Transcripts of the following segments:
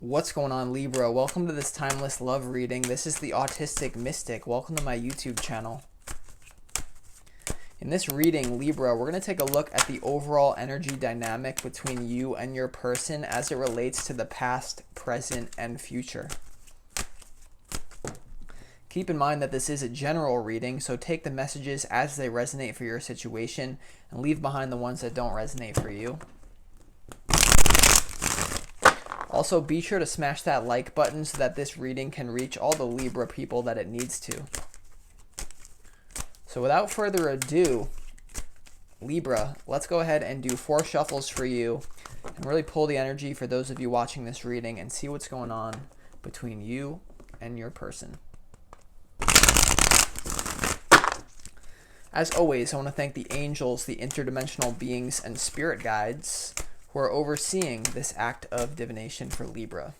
What's going on, Libra? Welcome to this timeless love reading. This is the Autistic Mystic. Welcome to my YouTube channel. In this reading, Libra, we're going to take a look at the overall energy dynamic between you and your person as it relates to the past, present, and future. Keep in mind that this is a general reading, so take the messages as they resonate for your situation and leave behind the ones that don't resonate for you. Also, be sure to smash that like button so that this reading can reach all the Libra people that it needs to. So without further ado, Libra, let's go ahead and do 4 shuffles for you and really pull the energy for those of you watching this reading and see what's going on between you and your person. As always, I want to thank the angels, the interdimensional beings, and spirit guides who are overseeing this act of divination for Libra.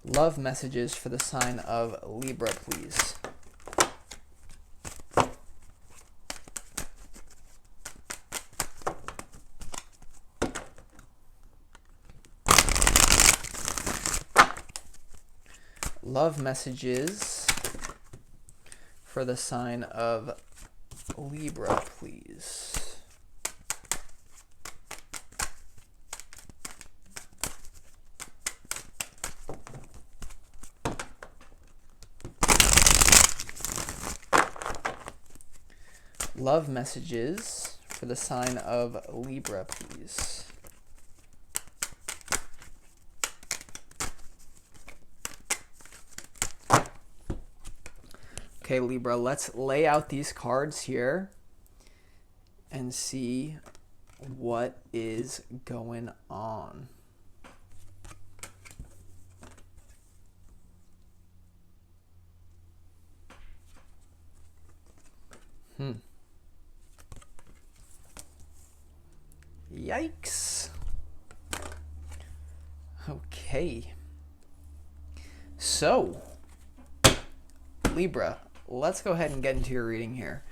Love messages for the sign of Libra, please. Love messages for the sign of Libra, please. Love messages for the sign of Libra, please. Okay, Libra, let's lay out these cards here and see what is going on. Yikes. Okay. So, Libra, let's go ahead and get into your reading here.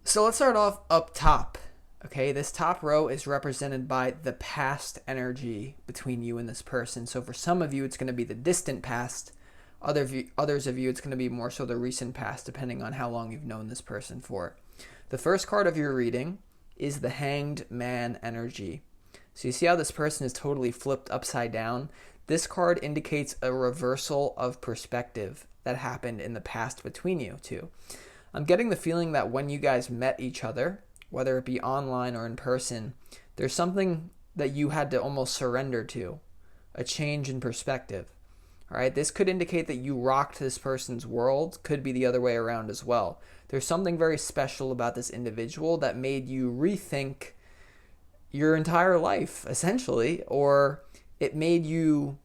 So let's start off up top. Okay, this top row is represented by the past energy between you and this person. So for some of you, it's going to be the distant past. Others of you, it's going to be more so the recent past, depending on how long you've known this person for. The first card of your reading is the Hanged Man energy. So you see how this person is totally flipped upside down? This card indicates a reversal of perspective that happened in the past between you two. I'm getting the feeling that when you guys met each other, whether it be online or in person, there's something that you had to almost surrender to, a change in perspective. All right, this could indicate that you rocked this person's world, could be the other way around as well. There's something very special about this individual that made you rethink your entire life, essentially, or it made you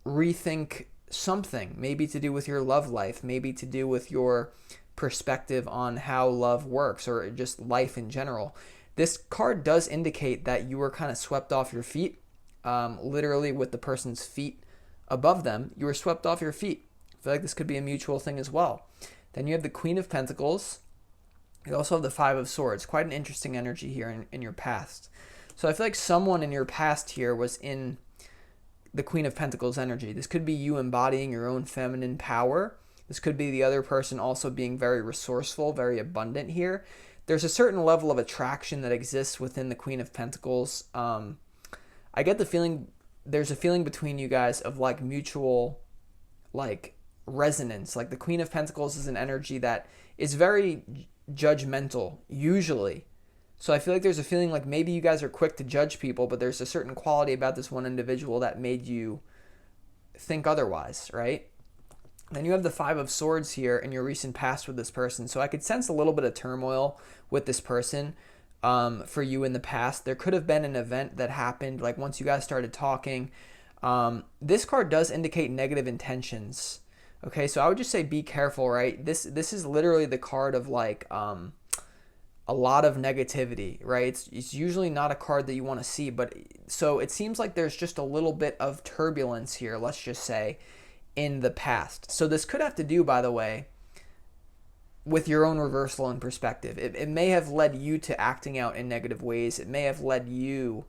rethink something, maybe to do with your love life, maybe to do with your perspective on how love works or just life in general. This card does indicate that you were kind of swept off your feet, literally with the person's feet above them. You were swept off your feet. I feel like this could be a mutual thing as well. Then you have the Queen of Pentacles. You also have the Five of Swords. Quite an interesting energy here in your past. So I feel like someone in your past here was in the Queen of Pentacles energy. This could be you embodying your own feminine power. This could be the other person also being very resourceful, very abundant here. There's a certain level of attraction that exists within the Queen of Pentacles. I get the feeling there's a feeling between you guys of like mutual like resonance. Like the Queen of Pentacles is an energy that is very judgmental usually. So I feel like there's a feeling like maybe you guys are quick to judge people, but there's a certain quality about this one individual that made you think otherwise, right? Then you have the Five of Swords here in your recent past with this person. So I could sense a little bit of turmoil with this person for you in the past. There could have been an event that happened, like once you guys started talking. This card does indicate negative intentions. Okay, so I would just say be careful, right? This is literally the card of like a lot of negativity, right? It's usually not a card that you want to see, but so it seems like there's just a little bit of turbulence here, let's just say, in the past. So this could have to do, by the way, with your own reversal and perspective. It may have led you to acting out in negative ways. It may have led you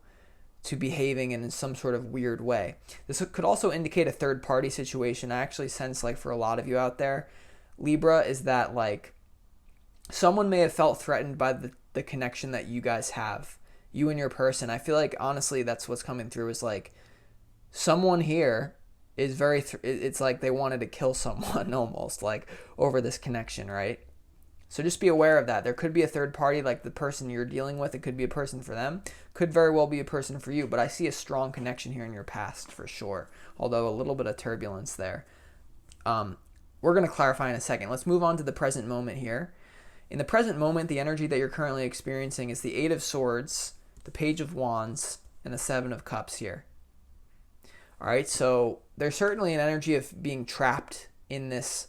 to behaving in some sort of weird way. This could also indicate a third party situation. I actually sense, like, for a lot of you out there, Libra, is that like someone may have felt threatened by the connection that you guys have, you and your person. I feel like honestly that's what's coming through, is like someone here is very it's like they wanted to kill someone almost, like, over this connection, right? So just be aware of that. There could be a third party, like the person you're dealing with. It could be a person for them. Could very well be a person for you. But I see a strong connection here in your past for sure. Although a little bit of turbulence there. We're going to clarify in a second. Let's move on to the present moment here. In the present moment, the energy that you're currently experiencing is the Eight of Swords, the Page of Wands, and the Seven of Cups here. All right, so there's certainly an energy of being trapped in this,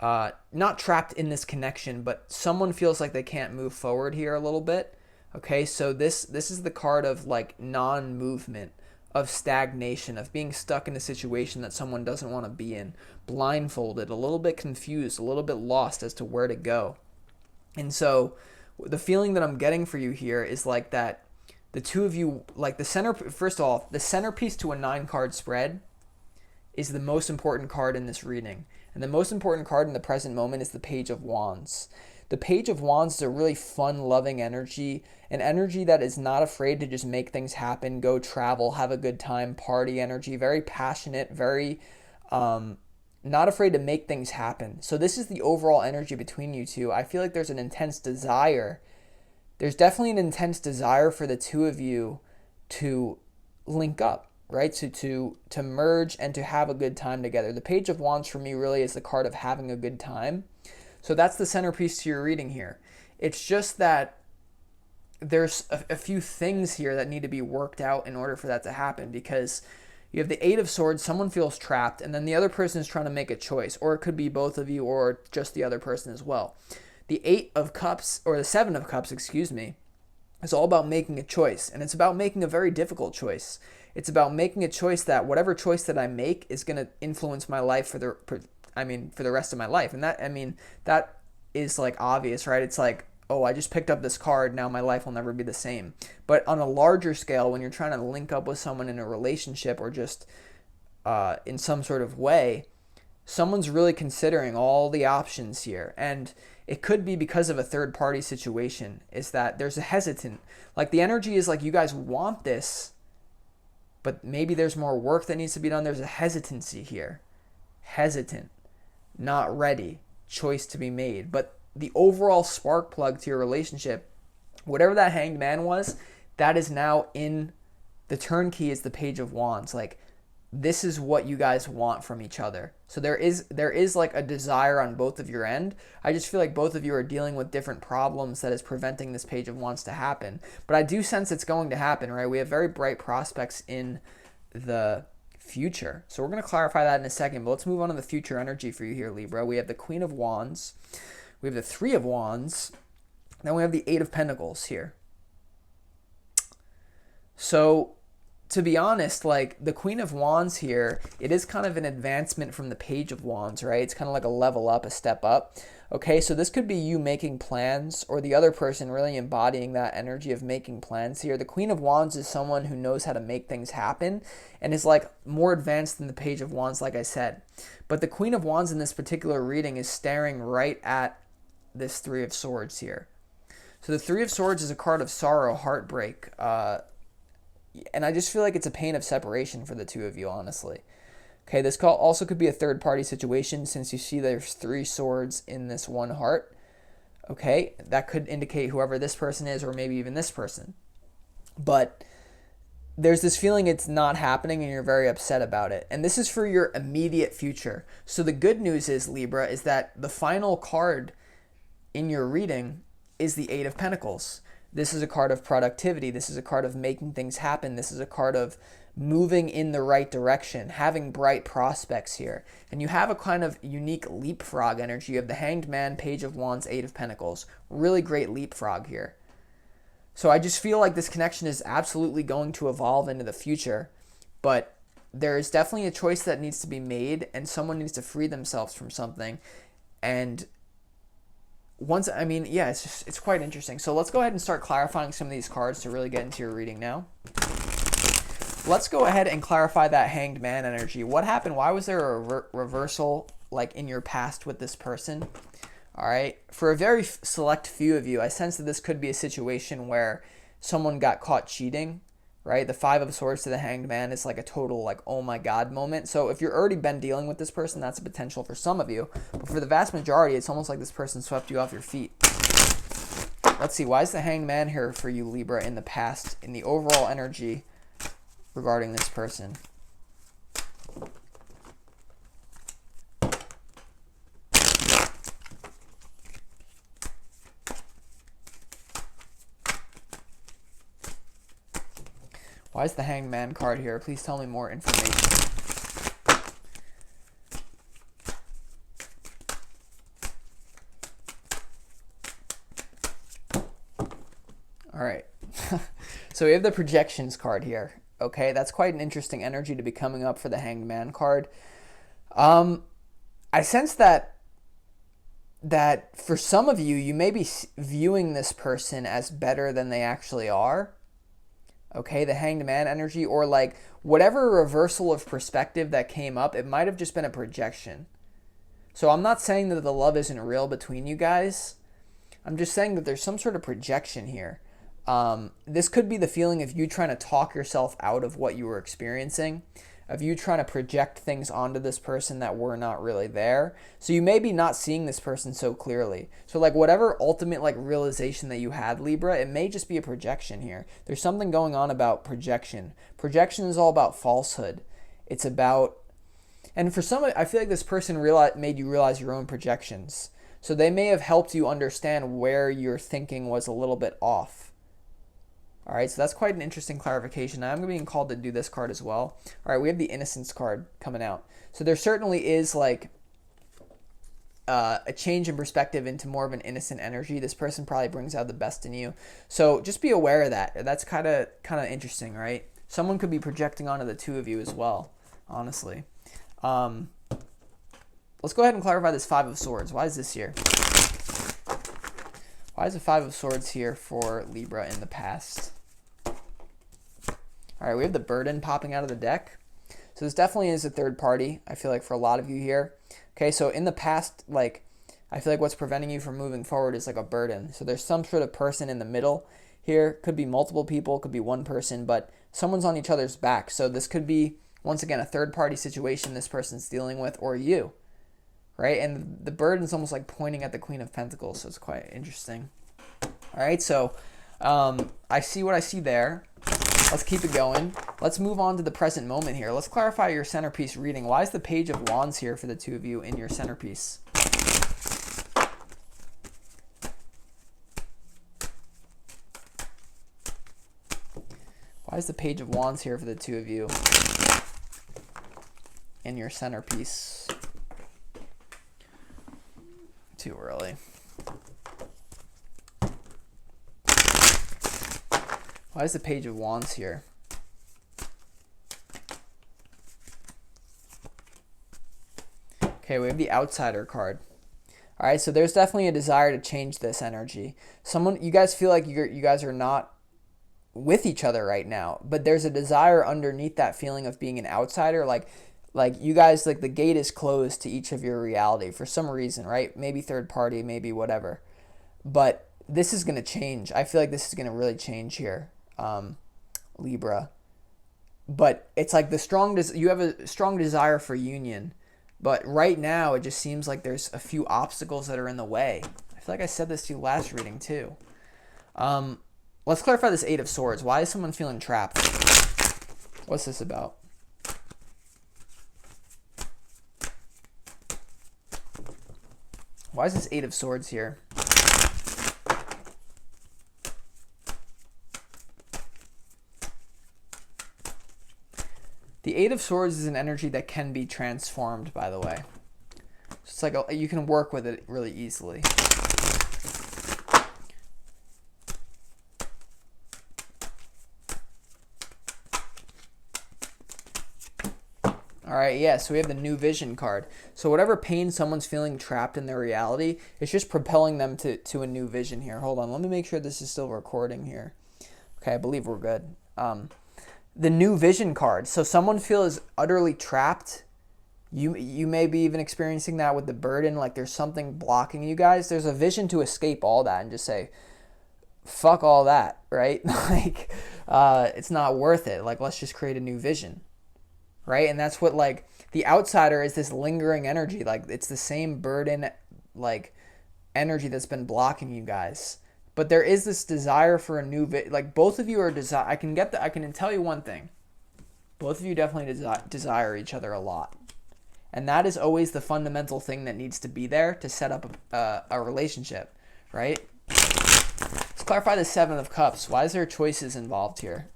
not trapped in this connection, but someone feels like they can't move forward here a little bit. Okay, so this is the card of like non-movement, of stagnation, of being stuck in a situation that someone doesn't want to be in, blindfolded, a little bit confused, a little bit lost as to where to go. And so the feeling that I'm getting for you here is like that the two of you, like first of all, the centerpiece to a 9-card spread is the most important card in this reading. And the most important card in the present moment is the Page of Wands. The Page of Wands is a really fun, loving energy, an energy that is not afraid to just make things happen, go travel, have a good time, party energy, very passionate, very not afraid to make things happen. So this is the overall energy between you two. I feel like there's an intense desire. There's definitely an intense desire for the two of you to link up, right? To merge and to have a good time together. The Page of Wands for me really is the card of having a good time. So that's the centerpiece to your reading here. It's just that there's a few things here that need to be worked out in order for that to happen, because you have the Eight of Swords, someone feels trapped, and then the other person is trying to make a choice, or it could be both of you or just the other person as well. The Eight of Cups, or the Seven of Cups, excuse me, is all about making a choice, and it's about making a very difficult choice. It's about making a choice that whatever choice that I make is going to influence my life for the rest of my life. And that is like obvious, right? It's like, oh, I just picked up this card, now my life will never be the same. But on a larger scale, when you're trying to link up with someone in a relationship or just in some sort of way, someone's really considering all the options here. And it could be because of a third party situation, is that there's a hesitant. Like the energy is like you guys want this, but maybe there's more work that needs to be done. There's a hesitancy here. Hesitant, not ready, choice to be made. But the overall spark plug to your relationship, whatever that Hanged Man was, that is now in the turnkey is the Page of Wands. Like, this is what you guys want from each other. So there is like a desire on both of your end. I just feel like both of you are dealing with different problems that is preventing this Page of Wands to happen. But I do sense it's going to happen, right? We have very bright prospects in the future. So we're going to clarify that in a second. But let's move on to the future energy for you here, Libra. We have the Queen of Wands. We have the Three of Wands. Then we have the Eight of Pentacles here. So to be honest, like the Queen of Wands here, it is kind of an advancement from the Page of Wands, right? It's kind of like a level up, a step up. Okay, so this could be you making plans, or the other person really embodying that energy of making plans here. The Queen of Wands is someone who knows how to make things happen and is like more advanced than the Page of Wands, like I said. But the Queen of Wands in this particular reading is staring right at this Three of Swords here. So the Three of Swords is a card of sorrow, heartbreak, and I just feel like it's a pain of separation for the two of you, honestly. Okay, this call also could be a third-party situation, since you see there's 3 swords in this one heart. Okay, that could indicate whoever this person is, or maybe even this person. But there's this feeling it's not happening and you're very upset about it. And this is for your immediate future. So the good news is, Libra, is that the final card in your reading is the Eight of Pentacles. This is a card of productivity. This is a card of making things happen. This is a card of moving in the right direction, having bright prospects here. And you have a kind of unique leapfrog energy. You have the Hanged Man, Page of Wands, Eight of Pentacles. Really great leapfrog here. So I just feel like this connection is absolutely going to evolve into the future, but there is definitely a choice that needs to be made, and someone needs to free themselves from something. And I mean, yeah, it's quite interesting. So let's go ahead and start clarifying some of these cards to really get into your reading now. Let's go ahead and clarify that Hanged Man energy. What happened? Why was there a reversal like in your past with this person? All right. For a very select few of you, I sense that this could be a situation where someone got caught cheating, right? The Five of Swords to the Hanged Man is like a total like, oh my God moment. So if you're already been dealing with this person, that's a potential for some of you. But for the vast majority, it's almost like this person swept you off your feet. Let's see. Why is the Hanged Man here for you, Libra, in the past, in the overall energy regarding this person? Why is the Hanged Man card here? Please tell me more information. All right. So we have the projections card here. Okay, that's quite an interesting energy to be coming up for the Hanged Man card. I sense that for some of you, you may be viewing this person as better than they actually are. Okay, the Hanged Man energy, or like whatever reversal of perspective that came up, it might have just been a projection. So I'm not saying that the love isn't real between you guys. I'm just saying that there's some sort of projection here. This could be the feeling of you trying to talk yourself out of what you were experiencing, of you trying to project things onto this person that were not really there. So you may be not seeing this person so clearly. So like whatever ultimate like realization that you had, Libra, it may just be a projection here. There's something going on about projection. Projection is all about falsehood. It's about, and for some, I feel like this person made you realize your own projections. So they may have helped you understand where your thinking was a little bit off. All right, so that's quite an interesting clarification. Now I'm being called to do this card as well. All right, we have the Innocence card coming out. So there certainly is like a change in perspective into more of an innocent energy. This person probably brings out the best in you. So just be aware of that. That's kind of interesting, right? Someone could be projecting onto the two of you as well, honestly. Let's go ahead and clarify this Five of Swords. Why is this here? Why is the Five of Swords here for Libra in the past? All right, we have the Burden popping out of the deck. So this definitely is a third party, I feel like, for a lot of you here. Okay, so in the past, like, I feel like what's preventing you from moving forward is like a burden. So there's some sort of person in the middle here. Could be multiple people, could be one person, but someone's on each other's back. So this could be, once again, a third party situation this person's dealing with, or you, right? And the burden's almost like pointing at the Queen of Pentacles, so it's quite interesting. All right, so I see what I see there. Let's keep it going. Let's move on to the present moment here. Let's clarify your centerpiece reading. Why is the Page of Wands here for the two of you in your centerpiece? Why is the Page of Wands here for the two of you in your centerpiece? Too early. Why is the Page of Wands here? Okay, we have the Outsider card. All right, so there's definitely a desire to change this energy. You guys feel like you guys are not with each other right now, but there's a desire underneath that feeling of being an outsider. Like you guys, like the gate is closed to each of your reality for some reason, right? Maybe third party, maybe whatever. But this is going to change. I feel like this is going to really change here. Libra, but it's like you have a strong desire for union, but right now it just seems like there's a few obstacles that are in the way. I feel like I said this to you last reading too. Let's clarify this Eight of Swords. Why is someone feeling trapped? What's this about? Why is this Eight of Swords here? The Eight of Swords is an energy that can be transformed, by the way. It's like you can work with it really easily. All right, yeah, so we have the new vision card. So whatever pain someone's feeling trapped in their reality, it's just propelling them to a new vision here. Hold on, let me make sure this is still recording here. Okay, I believe we're good. The new vision card. So someone feels utterly trapped. You may be even experiencing that with the burden, like there's something blocking you guys. There's a vision to escape all that and just say, fuck all that, right? Like, it's not worth it. Like, let's just create a new vision. Right? And that's what, like, the outsider is this lingering energy. Like, it's the same burden, like, energy that's been blocking you guys. But there is this desire for a new, like, both of you are I can tell you one thing. Both of you definitely desire each other a lot. And that is always the fundamental thing that needs to be there to set up a relationship, right? Let's clarify the Seven of Cups. Why is there choices involved here?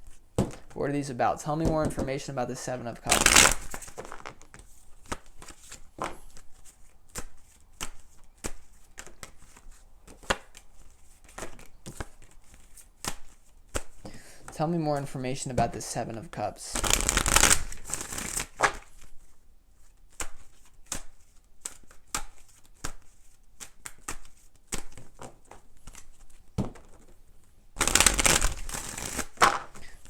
What are these about? Tell me more information about the Seven of Cups. Tell me more information about the Seven of Cups.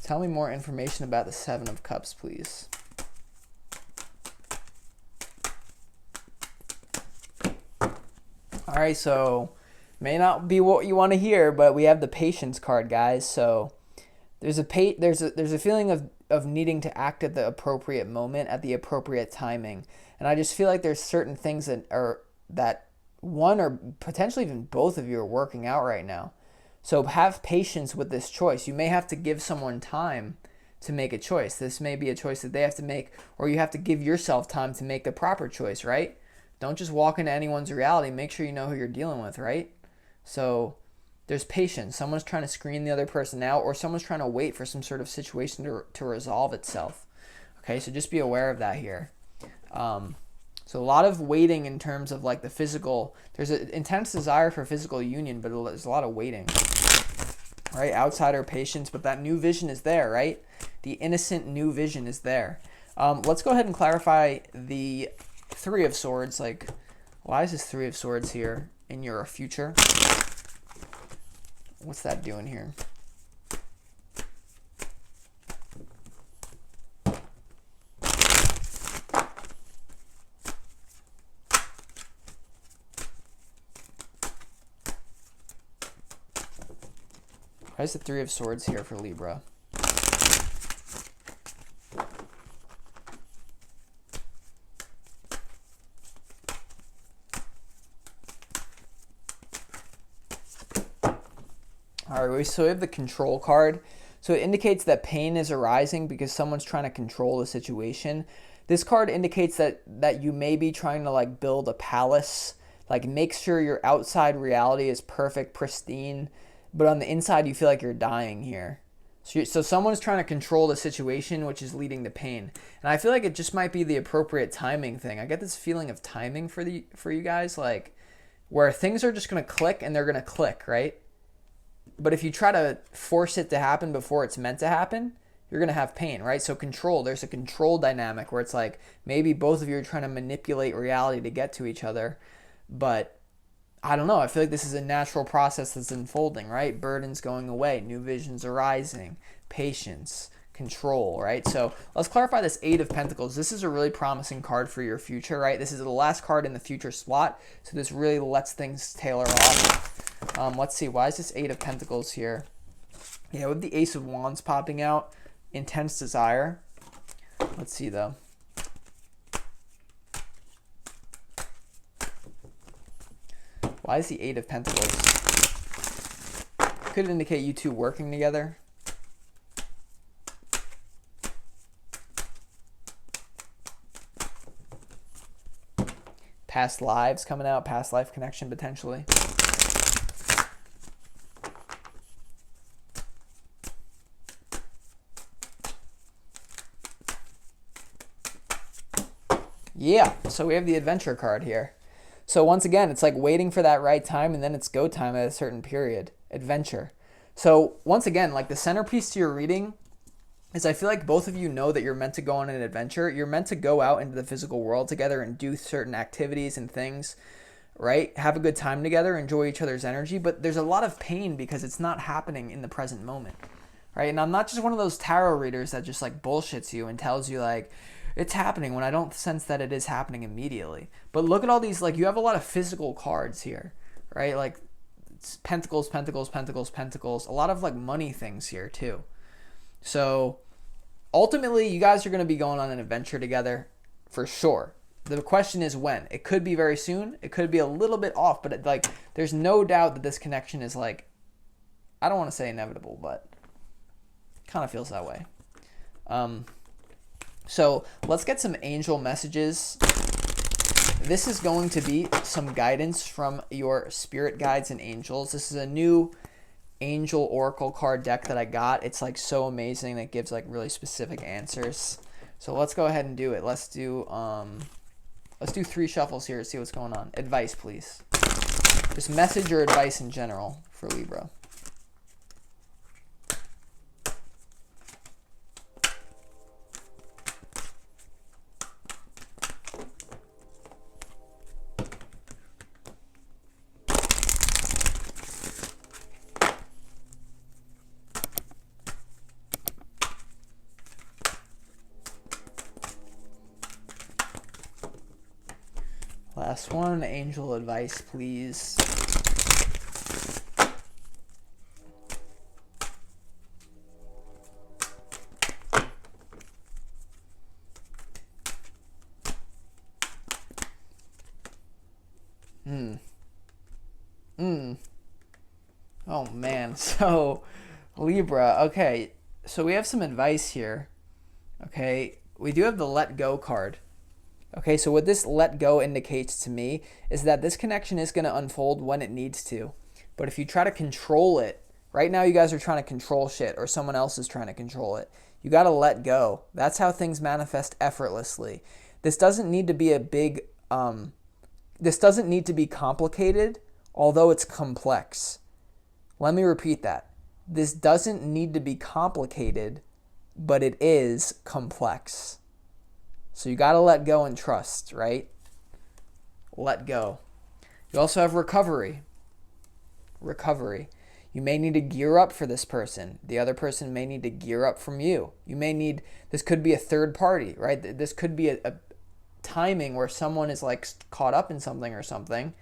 Tell me more information about the Seven of Cups, please. All right, so may not be what you want to hear, but we have the Patience card, guys. So there's a feeling of needing to act at the appropriate moment, at the appropriate timing, and I just feel like there's certain things that one or potentially even both of you are working out right now. So have patience with this choice. You may have to give someone time to make a choice. This may be a choice that they have to make, or you have to give yourself time to make the proper choice, right? Don't just walk into anyone's reality. Make sure you know who you're dealing with, right? So there's patience. Someone's trying to screen the other person out, or someone's trying to wait for some sort of situation to resolve itself. Okay, so just be aware of that here. So a lot of waiting in terms of like the physical. There's an intense desire for physical union, but there's a lot of waiting. Right? Outsider patience, but that new vision is there, right? The innocent new vision is there. Let's go ahead and clarify the Three of Swords. Like, why is this Three of Swords here in your future? What's that doing here? Why is the Three of Swords here for Libra? All right, so we have the Control card. So it indicates that pain is arising because someone's trying to control the situation. This card indicates that you may be trying to like build a palace, like make sure your outside reality is perfect, pristine, but on the inside you feel like you're dying here. So someone's trying to control the situation, which is leading to pain. And I feel like it just might be the appropriate timing thing. I get this feeling of timing for you guys, like where things are just going to click and they're going to click, right? But if you try to force it to happen before it's meant to happen, you're going to have pain, right? So control, there's a control dynamic where it's like maybe both of you are trying to manipulate reality to get to each other, but I don't know. I feel like this is a natural process that's unfolding, right? Burdens going away, new visions arising, patience, control, right? So let's clarify this Eight of Pentacles. This is a really promising card for your future, right? This is the last card in the future slot, so this really lets things tailor off. Let's see. Why is this Eight of Pentacles here? Yeah, with the Ace of Wands popping out, intense desire. Let's see, though. Why is the Eight of Pentacles? Could indicate you two working together. Past lives coming out, past life connection potentially. Yeah, so we have the Adventure card here. So once again, it's like waiting for that right time, and then it's go time at a certain period. Adventure. So once again, like the centerpiece to your reading is I feel like both of you know that you're meant to go on an adventure. You're meant to go out into the physical world together and do certain activities and things, right? Have a good time together, enjoy each other's energy, but there's a lot of pain because it's not happening in the present moment, right? And I'm not just one of those tarot readers that just like bullshits you and tells you like it's happening when I don't sense that it is happening immediately. But look at all these, like, you have a lot of physical cards here, right? Like it's pentacles, pentacles, pentacles, pentacles, a lot of like money things here too. So ultimately, you guys are going to be going on an adventure together for sure. The question is when. It could be very soon. It could be a little bit off, but like there's no doubt that this connection is like, I don't want to say inevitable, but kind of feels that way. So let's get some angel messages. This is going to be some guidance from your spirit guides and angels. This is a new angel oracle card deck that I got. It's like so amazing. It gives like really specific answers. So let's go ahead and do it. Let's do 3 shuffles here to see what's going on. Advice, please. Just message or advice in general for Libra. Last one, angel advice, please. Oh man, so Libra, okay, so we have some advice here. Okay, we do have the let go card. Okay, so what this let go indicates to me is that this connection is going to unfold when it needs to. But if you try to control it, right now you guys are trying to control shit or someone else is trying to control it. You got to let go. That's how things manifest effortlessly. This doesn't need to be this doesn't need to be complicated, although it's complex. Let me repeat that. This doesn't need to be complicated, but it is complex. So you got to let go and trust, right? Let go. You also have recovery. Recovery. You may need to gear up for this person. The other person may need to gear up from you. You may need, this could be a third party, right? This could be a timing where someone is like caught up in something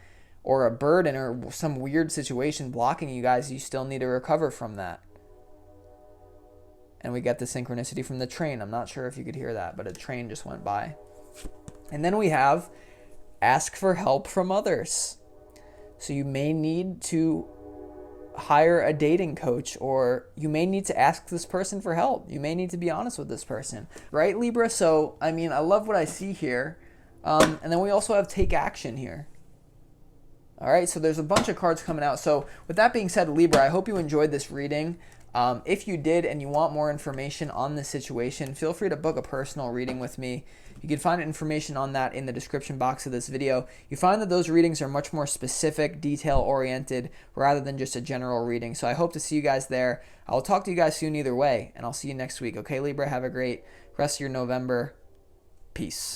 or a burden or some weird situation blocking you guys. You still need to recover from that. And we get the synchronicity from the train. I'm not sure if you could hear that, but a train just went by. And then we have ask for help from others. So you may need to hire a dating coach, or you may need to ask this person for help. You may need to be honest with this person. Right, Libra? So, I mean, I love what I see here. And then we also have take action here. All right, so there's a bunch of cards coming out. So with that being said, Libra, I hope you enjoyed this reading. If you did and you want more information on this situation, feel free to book a personal reading with me. You can find information on that in the description box of this video. You find that those readings are much more specific, detail-oriented, rather than just a general reading. So I hope to see you guys there. I'll talk to you guys soon either way, and I'll see you next week. Okay, Libra, have a great rest of your November. Peace.